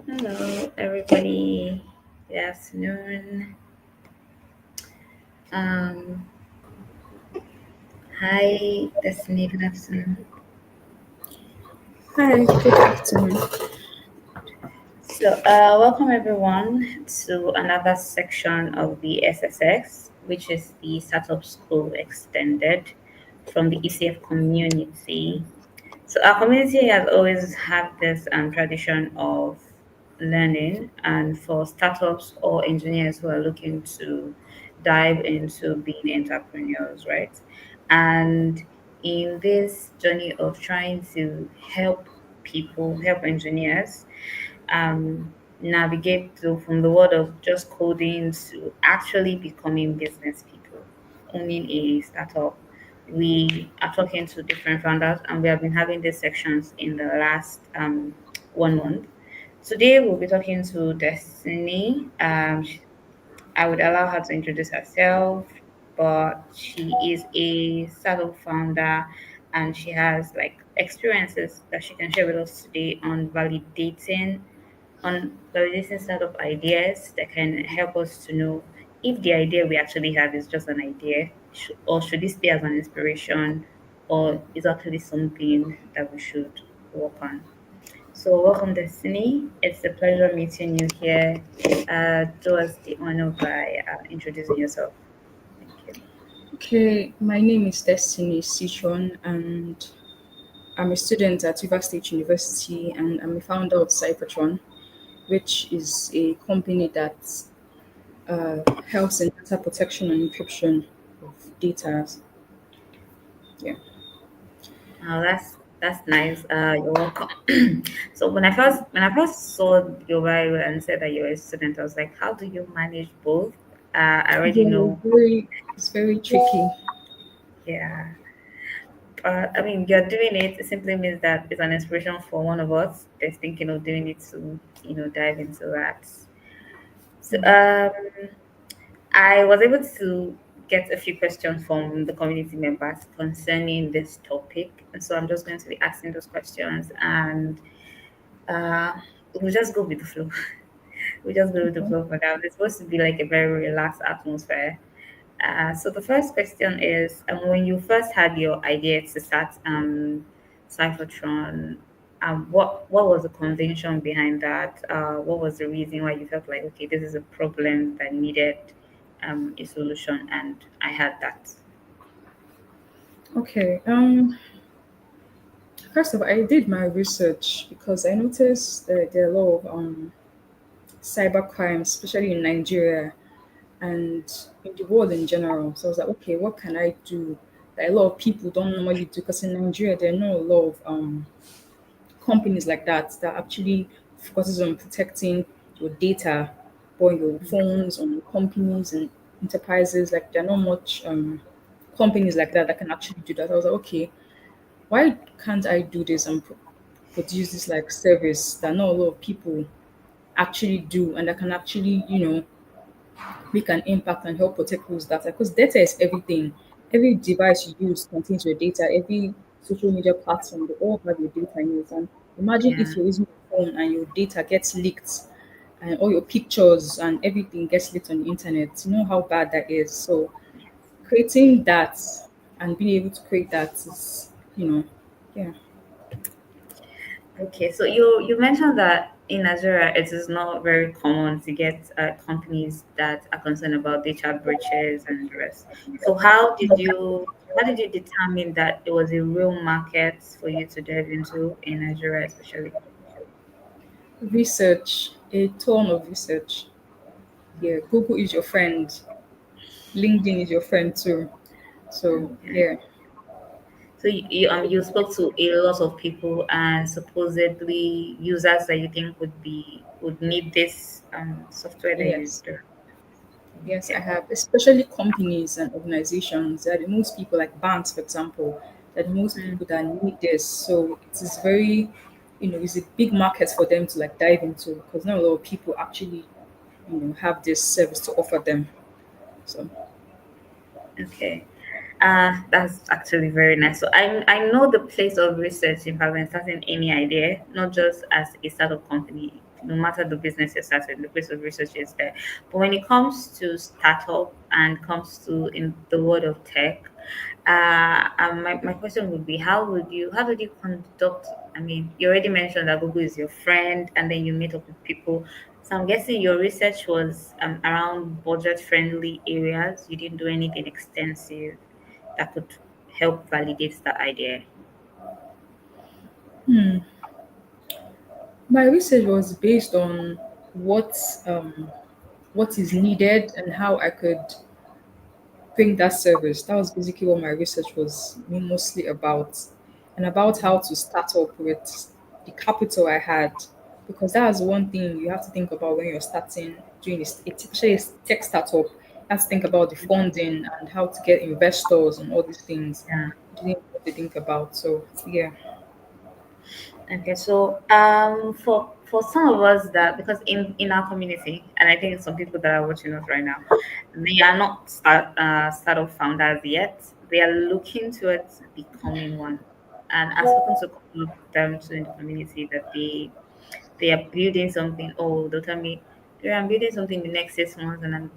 Hello, everybody. Good afternoon. Um, Hi, Destiny. Good afternoon. Hi, good afternoon. Welcome everyone to another section of the SSX, which is the Startup School Extended from the ECF community. So, our community has always had this tradition of learning, and for startups or engineers who are looking to dive into being entrepreneurs, right? And in this journey of trying to help people, help engineers, navigate to from the world of just coding to actually becoming business people, owning a startup. We are talking to different founders, and we have been having these sections in the last 1 month. Today, we'll be talking to Destiny. I would allow her to introduce herself, but she is a startup founder and she has like experiences that she can share with us today on validating startup ideas that can help us to know if the idea we actually have is just an idea, or should this be as an inspiration, or is actually something that we should work on. So, welcome, Destiny. It's a pleasure meeting you here. Do us the honor by introducing yourself. Thank you. Okay, my name is Destiny Sichon, and I'm a student at River State University, and I'm a founder of Cybertron, which is a company that helps in data protection and encryption of data. Yeah. That's nice. You're welcome. So when I first saw your bio and said that you're a student, I was like, how do you manage both? I already Yeah, know. it's very tricky. Yeah. I mean, you're doing it. It simply means that it's an inspiration for one of us that's thinking of doing it to, dive into that. So, I was able to get a few questions from the community members concerning this topic, and so I'm just going to be asking those questions, and uh, we'll just go with the flow. We'll just go with the Okay. flow for now. It's supposed to be like a very relaxed atmosphere. So the first question is, when you first had your idea to start Cyphertron, what was the convention behind that? What was the reason why you felt like, okay, this is a problem that needed a solution, and I had that. Okay. First of all, I did my research because I noticed that there are a lot of cyber crimes, especially in Nigeria and in the world in general. So I was like, okay, what can I do that a lot of people don't normally do? Because in Nigeria, there are not a lot of companies like that actually focuses on protecting your data on your phones, on companies and enterprises. Like there are not much companies like that can actually do that. I was like, okay, why can't I do this and produce this like service that not a lot of people actually do and that can actually, make an impact and help protect those data because data is everything. Every device you use contains your data. Every social media platform, they all have your data in it. And imagine Yeah. if you're using your phone and your data gets leaked and all your pictures and everything gets leaked on the internet. You know how bad that is. So creating that and being able to create that is, yeah. Okay, so you mentioned that in Nigeria it is not very common to get companies that are concerned about data breaches and the rest. So how did you determine that it was a real market for you to dive into in Nigeria, especially? Research, a ton of research. Yeah, Google is your friend. LinkedIn is your friend too. So Okay. yeah, So you spoke to a lot of people and supposedly users that you think would need this software that you yes, do. yes, I Okay. have. Especially companies and organizations. That the most people, like banks, for example, that the most Mm. people that need this. So it is very, it's a big market for them to like dive into because not a lot of people actually, have this service to offer them. So Okay. That's actually very nice. So I know the place of research in when starting any idea, not just as a startup company. No matter the business you're starting, the place of research is there. But when it comes to startup and comes to in the world of tech, my question would be, how did you conduct? I mean, you already mentioned that Google is your friend, and then you meet up with people. So I'm guessing your research was around budget-friendly areas. You didn't do anything extensive that could help validate that idea. my research was based on what um, what is needed and how I could bring that service. That was basically what my research was mostly about, and about how to start up with the capital I had. because that's one thing you have to think about when you're starting doing this, especially a tech startup. You have to think about the funding and how to get investors and all these things. Yeah. You didn't have to think about. So yeah. Okay, so for some of us that because in our community, and I think some people that are watching us right now, they are not startup founders yet. They are looking towards becoming one, and I've spoken to a couple of them too in the community that they are building something. Oh, they'll tell me, yeah, I'm building something in the next 6 months, and I'm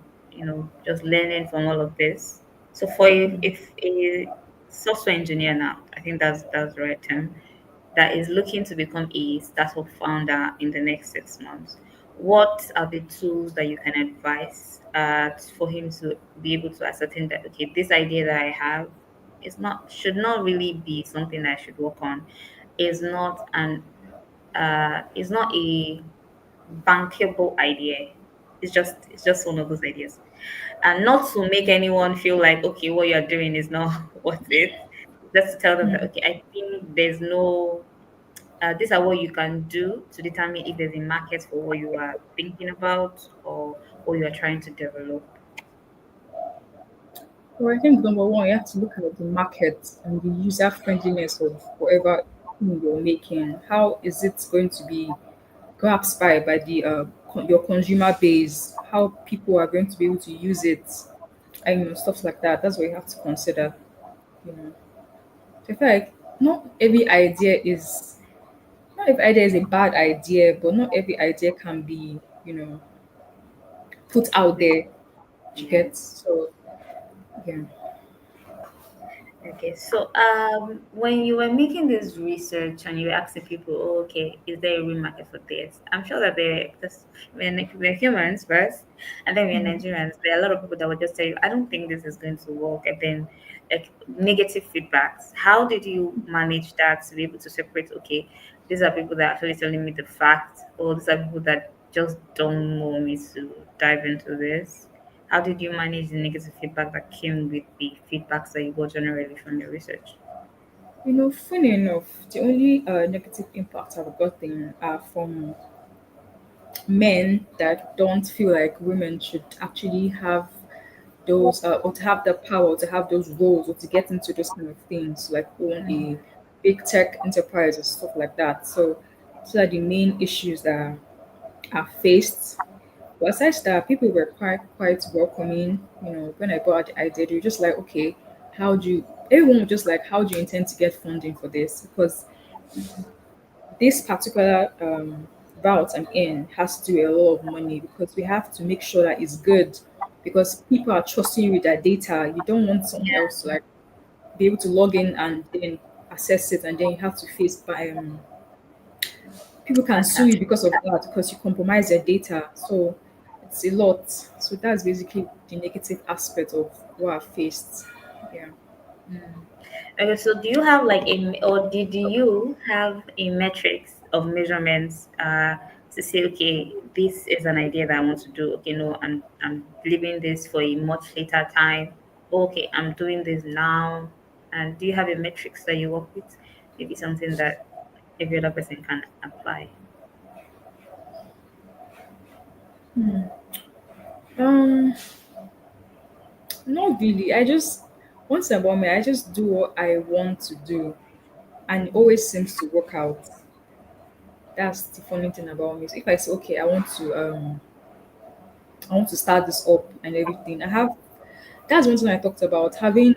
just learning from all of this. So for if a software engineer now, I think that's the right term that is looking to become a startup founder in the next 6 months, what are the tools that you can advise for him to be able to ascertain that okay, this idea that I have should not really be something that I should work on, is not a bankable idea. It's just one of those ideas, and not to make anyone feel like okay, what you're doing is not worth it. Just to tell them that Mm. okay, I think there's no these are what you can do to determine if there's a market for what you are thinking about or what you are trying to develop. Well, I think number one, you have to look at the market and the user friendliness of whatever thing you're making. How is it going to be grasped by the your consumer base? How people are going to be able to use it, and stuff like that. That's what you have to consider. You know, so I feel like not every idea is a bad idea, but not every idea can be put out there to Yeah. get. So yeah. Okay, so when you were making this research and you were asking people, oh, okay, is there a real market for this? I'm sure that because we're humans first, and then we're Mm. Nigerians. There are a lot of people that would just tell you, I don't think this is going to work, and then like negative feedbacks. How did you manage that to be able to separate? Okay, these are people that are actually telling me the fact, or these are people that just don't want me to dive into this. How did you manage the negative feedback that came with the feedbacks that you got generally from your research? Funny enough, the only negative impact I've gotten are from men that don't feel like women should actually have those or to have the power to have those roles or to get into those kind of things like own a big tech enterprise or stuff like that. So are the main issues that are faced. But aside that, people were quite welcoming. When I brought out the idea, they were just like, okay, how do you? Everyone was just like, how do you intend to get funding for this? Because this particular route I'm in has to do a lot of money because we have to make sure that it's good because people are trusting you with their data. You don't want someone Yeah, else to like be able to log in and then access it, and then you have to face by people can sue you fantastic. because of that because you compromise their data. So it's a lot. So that's basically the negative aspect of what I faced. Yeah. Okay, so do you have like or did you have a metrics of measurements to say, okay, this is an idea that I want to do. Okay, no, I'm leaving this for a much later time. Okay, I'm doing this now. And do you have a metrics that you work with? Maybe something that every other person can apply. Um, Not really. Once about me, I just do what I want to do, and it always seems to work out. That's the funny thing about me. So if I say, okay, I want to start this up and everything, that's one thing I talked about having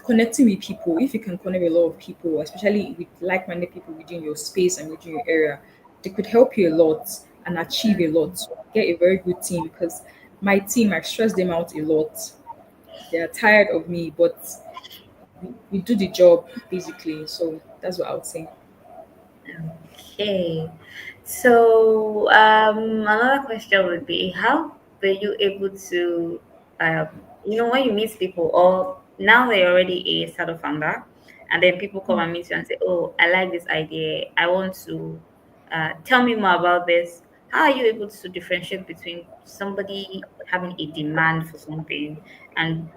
connecting with people. If you can connect with a lot of people, especially with like-minded people within your space and within your area, they could help you a lot and achieve a lot. Get a very good team because my team, I stress them out a lot. They're tired of me, but we do the job basically. So that's what I would say. Okay. So another question would be, how were you able to, when you meet people, or now they're already a startup founder, and then people come and meet you and say, "Oh, I like this idea. I want to tell me more about this." How are you able to differentiate between somebody having a demand for something and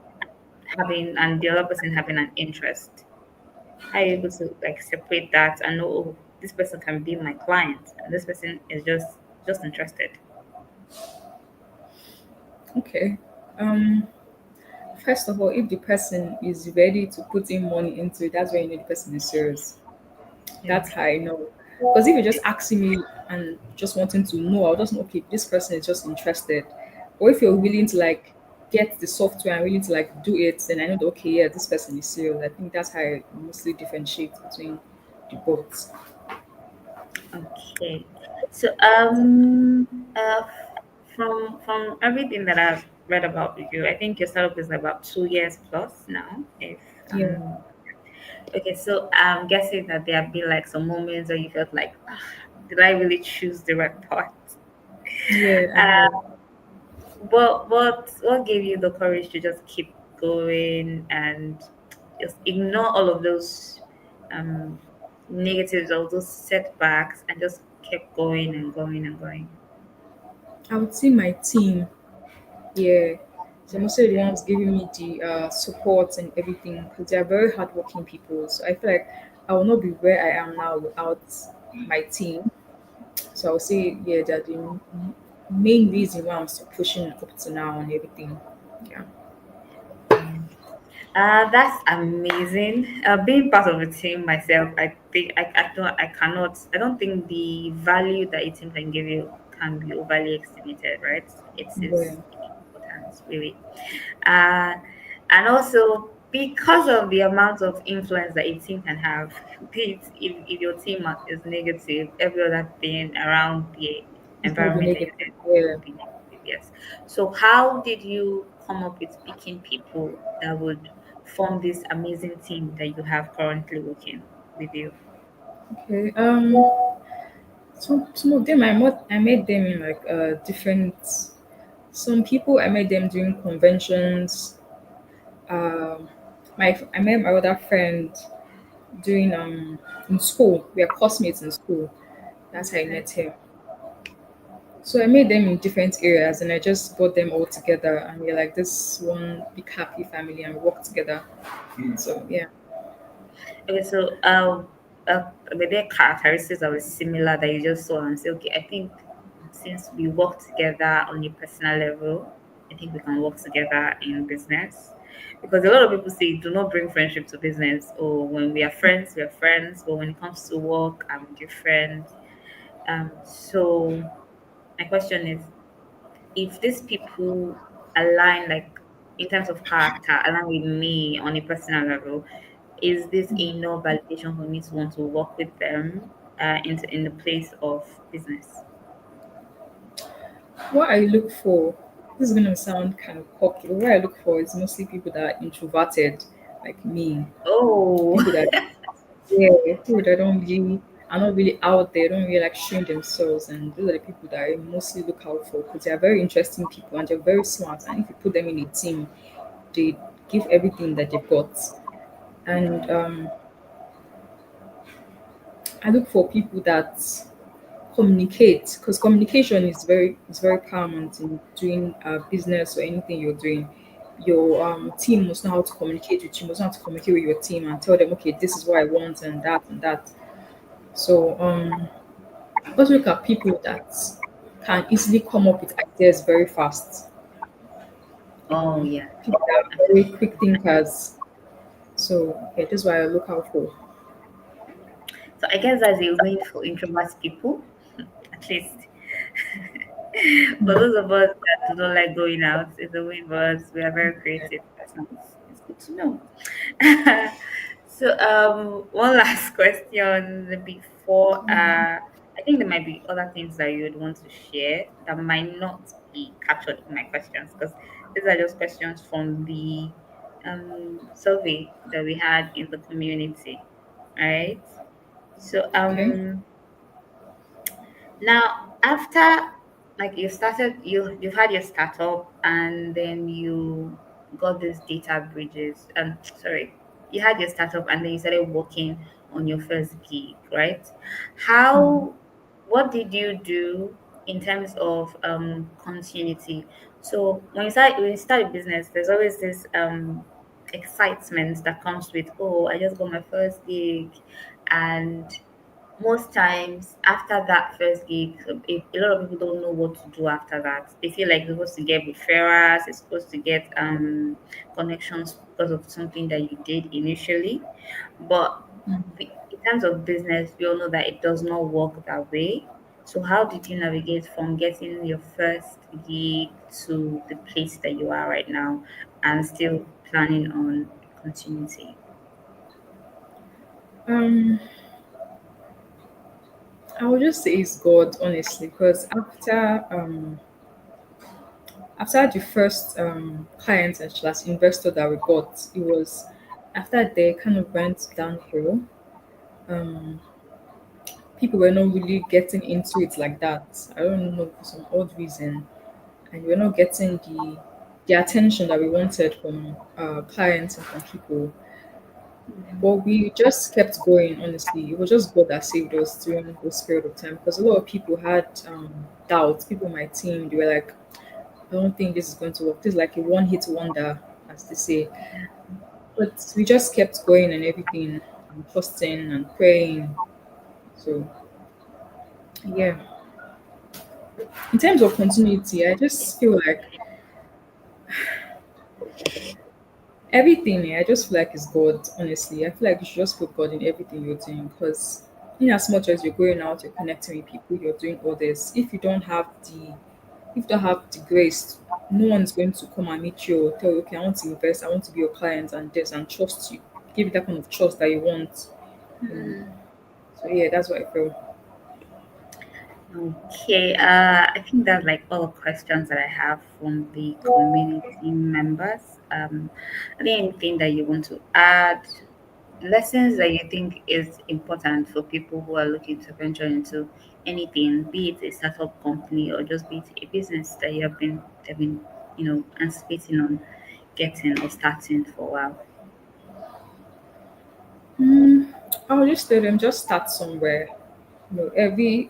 the other person having an interest? How are you able to like separate that and know? this person can be my client, and this person is just interested. Okay. Um, First of all, if the person is ready to put in money into it, that's when you know the person is serious. Yeah. That's how I know. Because if you're just asking me and just wanting to know, I'll just know, okay, this person is just interested. Or if you're willing to like get the software and willing to like do it, then I know that okay, yeah, this person is serious. I think that's how I mostly differentiate between the both. Okay. So from everything that I've read about you, I think your startup is about 2 years plus now. If Yeah, okay, so I'm guessing that there have been like some moments where you felt like, "Ah, did I really choose the right path?" yeah, I have. Uh, what gave you the courage to just keep going and just ignore all of those um negatives, all those setbacks, and just kept going and going and going? I would say my team. Yeah, so mostly the ones giving me the support and everything because they are very hardworking people. So I feel like I will not be where I am now without my team. So I would say, yeah, they're the main reason why I'm still pushing up to now and everything. Yeah. That's amazing. Being part of a team myself, I think I don't think the value that a team can give you can be overly estimated, right? It's Yeah. important, really. Uh, and also because of the amount of influence that a team can have, be it if your team is negative, every other thing around the It's going to be environment that negative. you're in Yeah. will be negative. Yes. So how did you come up with picking people that would form this amazing team that you have currently working with you? Okay. Some of them I met them in like different. Some people I met them during conventions. Um, I met my other friend during in school. We are classmates in school. That's how I Okay. met him. So I made them in different areas and I just brought them all together and we're like this one big happy family and we work together. So yeah. Okay, so were there characteristics that were similar that you just saw and say, okay, I think since we work together on a personal level, I think we can work together in business. Because a lot of people say, do not bring friendship to business. Or when we are friends. But when it comes to work, I'm different. So my question is, if these people align, like in terms of character, align with me on a personal level, is this enough validation for me to want to work with them in the place of business? What I look for, this is gonna sound kind of cocky, but what I look for is mostly people that are introverted like me. Oh, People that yeah, people that don't really are not really out there, don't really like showing themselves and those are the people that I mostly look out for because they are very interesting people and they're very smart and if you put them in a team, they give everything that they've got. And I look for people that communicate because communication is very paramount in doing business or anything you're doing. Your team must know how to communicate with you, must know how to communicate with your team and tell them, okay, this is what I want and that and that. So also look at people that can easily come up with ideas very fast. oh yeah. People that are very quick thinkers. So yeah, this is what I look out for. So I guess that's a win for introvert people, at least. For those of us that do not like going out, it's a win for us. We are very creative. That's nice. It's good to know. So one last question before I think there might be other things that you would want to share that might not be captured in my questions because these are just questions from the survey that we had in the community. All right. So Okay. now after like you've had your startup and then you got these data bridges sorry, you had your startup and then you started working on your first gig, right? How what did you do in terms of continuity? So when you start a business, there's always this excitement that comes with, oh, I just got my first gig, and most times after that first gig, if a lot of people don't know what to do after that. They feel like they're supposed to get referrals, they're supposed to get connections because of something that you did initially. But in terms of business, we all know that it does not work that way. So how did you navigate from getting your first gig to the place that you are right now and still planning on continuity? Um, I would just say it's God, honestly, because after the first client and slash investor that we got, it was after they kind of went downhill. Um, People were not really getting into it like that. I don't know for some odd reason, and we're not getting the attention that we wanted from clients and from people. But we just kept going, honestly. It was just God that saved us during this period of time because a lot of people had doubts. People on my team, they were like, I don't think this is going to work. This is like a one hit wonder, as they say. But we just kept going and everything, and trusting and praying. So, yeah. In terms of continuity, I just feel like everything, I just feel like it's God, honestly. I feel like you should just put God in everything you're doing because, in as much as you're going out, you're connecting with people, you're doing all this. If you don't have the grace, no one's going to come and meet you or tell you, okay, I want to invest, I want to be your client and this and trust you, give you that kind of trust that you want, you know. So yeah, that's what I feel. Okay, I think that's like all the questions that I have from the community members. Are there anything that you want to add? Lessons that you think is important for people who are looking to venture into anything, be it a startup company or just be it a business that have been, anticipating on getting or starting for a while. Mm, I'll just tell them just start somewhere. Every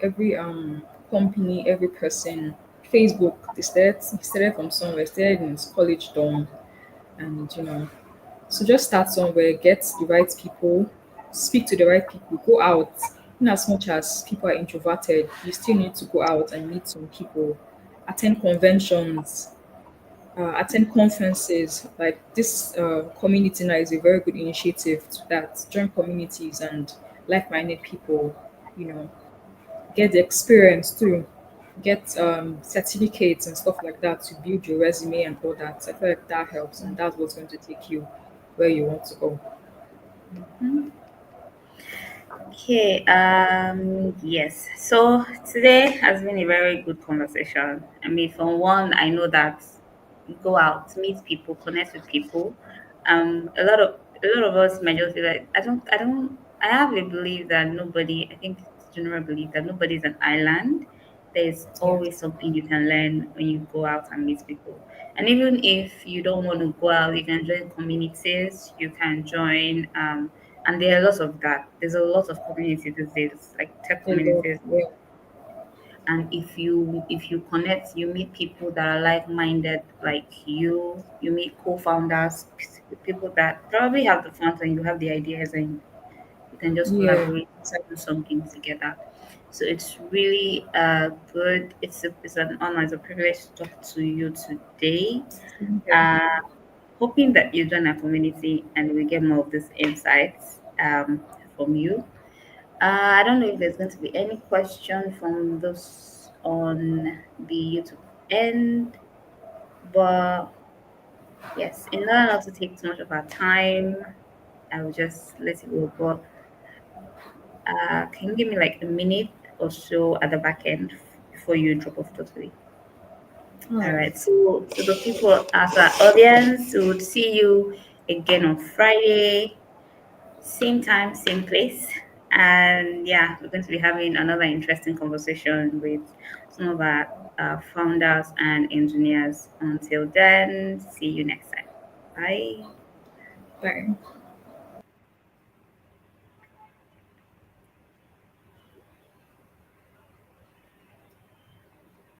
company, every person, Facebook, they started from somewhere, started in its college dorm, and so just start somewhere, get the right people, speak to the right people, go out. In as much as people are introverted, you still need to go out and meet some people, attend conventions, attend conferences. Like this community now is a very good initiative to that. Join communities and like-minded people, you know, get the experience too, get certificates and stuff like that to build your resume and all that. I feel like that helps, and that's what's going to take you where you want to go. Okay, yes. So today has been a very good conversation. I mean, from one, I know that go out, meet people, connect with people. A lot of us might just be like, I have a belief that nobody, I think it's a general belief that nobody is an island. There's Yeah, always something you can learn when you go out and meet people. And even if you don't want to go out, you can join communities, you can join and there are lots of that. There's a lot of communities these days, like tech a lot. communities. Yeah, And if you connect, you meet people that are like-minded like you meet co-founders, people that probably have the funds and you have the ideas, and you can just yeah, collaborate, do exactly. something together. So it's really good. It's an honor, it's a privilege to talk to you today. Yeah. uh Hoping that you join our community and we get more of these insights from you. I don't know if there's going to be any question from those on the YouTube end, but yes, in order not to take too much of our time, I will just let it go. But can you give me like a minute or so at the back end before you drop off totally? All All right. right. So to the people as our audience, we would see you again on Friday. Same time, same place. And yeah, we're going to be having another interesting conversation with some of our founders and engineers. Until then, see you next time. Bye. Bye.